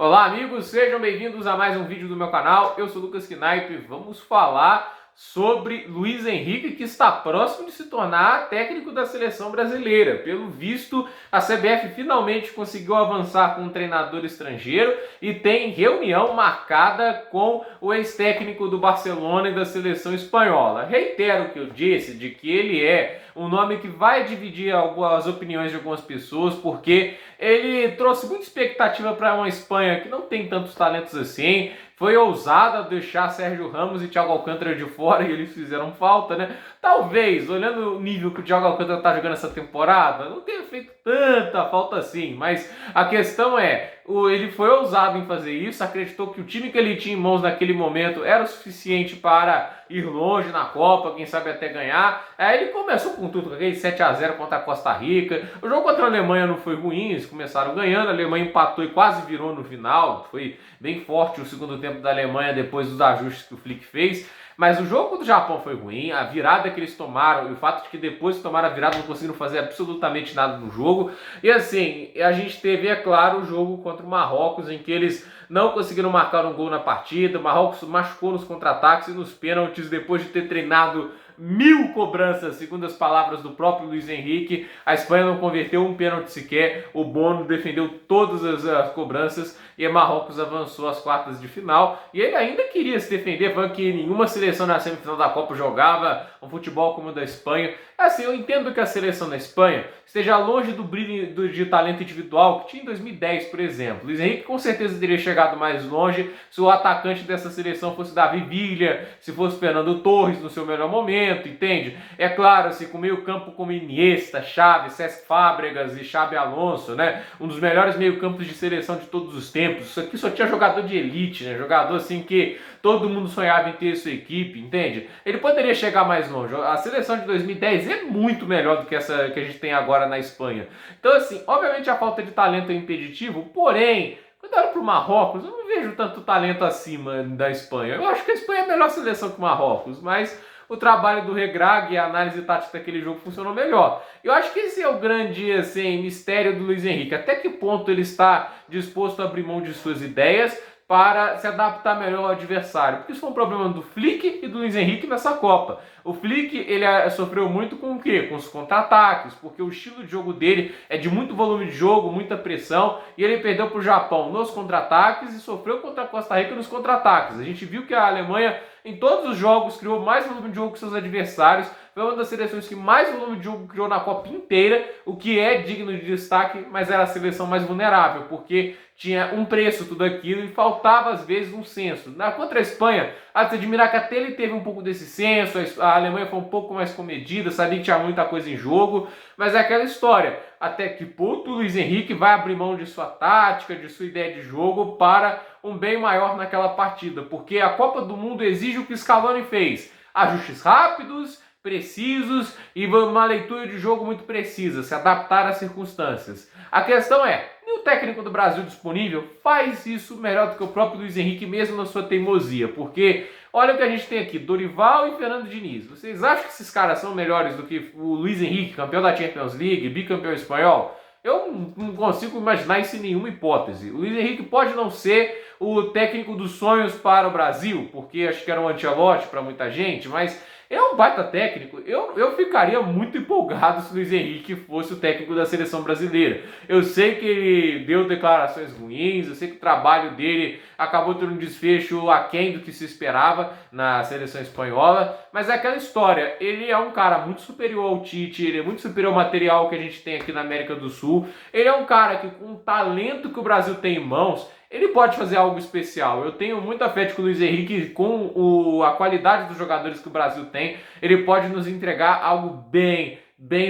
Olá amigos, sejam bem-vindos a mais um vídeo do meu canal. Eu sou o Lucas Knaip e vamos falar sobre Luiz Henrique, que está próximo de se tornar técnico da seleção brasileira. Pelo visto, a CBF finalmente conseguiu avançar com um treinador estrangeiro e tem reunião marcada com o ex-técnico do Barcelona e da seleção espanhola. Reitero o que eu disse, de que ele é um nome que vai dividir as opiniões de algumas pessoas, porque ele trouxe muita expectativa para uma Espanha que não tem tantos talentos assim. Foi ousado deixar Sérgio Ramos e Thiago Alcântara de fora e eles fizeram falta, né? Talvez, olhando o nível que o Thiago Alcântara tá jogando essa temporada, não tenha feito tanta falta assim, mas a questão é, ele foi ousado em fazer isso, acreditou que o time que ele tinha em mãos naquele momento era o suficiente para ir longe na Copa, quem sabe até ganhar. Aí ele começou com tudo, com aquele 7-0 contra a Costa Rica. O jogo contra a Alemanha não foi ruim, eles começaram ganhando, a Alemanha empatou e quase virou no final. Foi bem forte o segundo tempo da Alemanha depois dos ajustes que o Flick fez. Mas o jogo do Japão foi ruim, a virada que eles tomaram e o fato de que depois que tomaram a virada não conseguiram fazer absolutamente nada no jogo. E assim, a gente teve, é claro, o jogo contra o Marrocos, em que eles não conseguiram marcar um gol na partida. O Marrocos machucou nos contra-ataques e nos pênaltis depois de ter treinado 1000 cobranças, segundo as palavras do próprio Luiz Henrique. A Espanha não converteu um pênalti sequer, o Bono defendeu todas as cobranças e o Marrocos avançou às quartas de final. E ele ainda queria se defender, falando que nenhuma seleção na semifinal da Copa jogava um futebol como o da Espanha. Assim, eu entendo que a seleção da Espanha esteja longe do brilho de talento individual que tinha em 2010, por exemplo. Luiz Henrique com certeza teria chegado mais longe se o atacante dessa seleção fosse Davi Villa, se fosse Fernando Torres no seu melhor momento, entende? É claro, assim, com meio campo como Iniesta, Xavi, Cesc Fábregas e Xabi Alonso, né? Um dos melhores meio campos de seleção de todos os tempos. Isso aqui só tinha jogador de elite, né? Jogador assim que todo mundo sonhava em ter sua equipe, entende? Ele poderia chegar mais longe. A seleção de 2010 é muito melhor do que essa que a gente tem agora na Espanha. Então, assim, obviamente a falta de talento é impeditivo, porém, quando eu olho para o Marrocos, eu não vejo tanto talento acima da Espanha. Eu acho que a Espanha é a melhor seleção que o Marrocos, mas o trabalho do Regragui e a análise tática daquele jogo funcionou melhor. Eu acho que esse é o grande assim, mistério do Luiz Henrique. Até que ponto ele está disposto a abrir mão de suas ideias para se adaptar melhor ao adversário. Porque isso foi um problema do Flick e do Luiz Henrique nessa Copa. O Flick, ele sofreu muito com o quê? Com os contra-ataques, porque o estilo de jogo dele é de muito volume de jogo, muita pressão, e ele perdeu para o Japão nos contra-ataques e sofreu contra a Costa Rica nos contra-ataques. A gente viu que a Alemanha, em todos os jogos, criou mais volume de jogo que seus adversários. Foi uma das seleções que mais volume de jogo criou na Copa inteira, o que é digno de destaque, mas era a seleção mais vulnerável, porque tinha um preço tudo aquilo e faltava às vezes um senso. Contra a Espanha, há de se admirar que até ele teve um pouco desse senso, a Alemanha foi um pouco mais comedida, sabia que tinha muita coisa em jogo, mas é aquela história, até que ponto o Luiz Henrique vai abrir mão de sua tática, de sua ideia de jogo para um bem maior naquela partida, porque a Copa do Mundo exige o que Scaloni fez, ajustes rápidos, precisos e uma leitura de jogo muito precisa, se adaptar às circunstâncias. A questão é, o técnico do Brasil disponível faz isso melhor do que o próprio Luiz Henrique, mesmo na sua teimosia, porque olha o que a gente tem aqui, Dorival e Fernando Diniz. Vocês acham que esses caras são melhores do que o Luiz Henrique, campeão da Champions League, bicampeão espanhol? Eu não consigo imaginar isso em nenhuma hipótese. O Luiz Henrique pode não ser o técnico dos sonhos para o Brasil, porque acho que era um Ancelotti para muita gente, mas é um baita técnico. Eu ficaria muito empolgado se o Luiz Henrique fosse o técnico da seleção brasileira. Eu sei que ele deu declarações ruins, eu sei que o trabalho dele acabou tendo um desfecho aquém do que se esperava na seleção espanhola, mas é aquela história, ele é um cara muito superior ao Tite, ele é muito superior ao material que a gente tem aqui na América do Sul, ele é um cara que com o talento que o Brasil tem em mãos, ele pode fazer algo especial. Eu tenho muita fé de que o Luiz Henrique, com a qualidade dos jogadores que o Brasil tem, ele pode nos entregar algo bem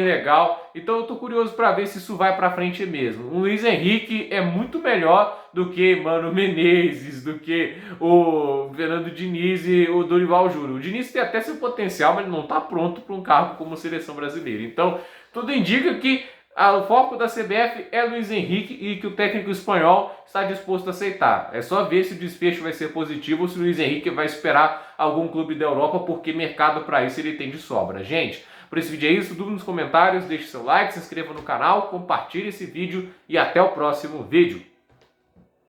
legal. Então eu tô curioso para ver se isso vai para frente mesmo. O Luiz Henrique é muito melhor do que Mano Menezes, do que o Fernando Diniz e o Dorival Júnior. O Diniz tem até seu potencial, mas ele não está pronto para um cargo como seleção brasileira. Então tudo indica que o foco da CBF é Luiz Henrique e que o técnico espanhol está disposto a aceitar. É só ver se o desfecho vai ser positivo ou se o Luiz Henrique vai esperar algum clube da Europa, porque mercado para isso ele tem de sobra. Gente, por esse vídeo é isso. Dúvida nos comentários, deixe seu like, se inscreva no canal, compartilhe esse vídeo e até o próximo vídeo.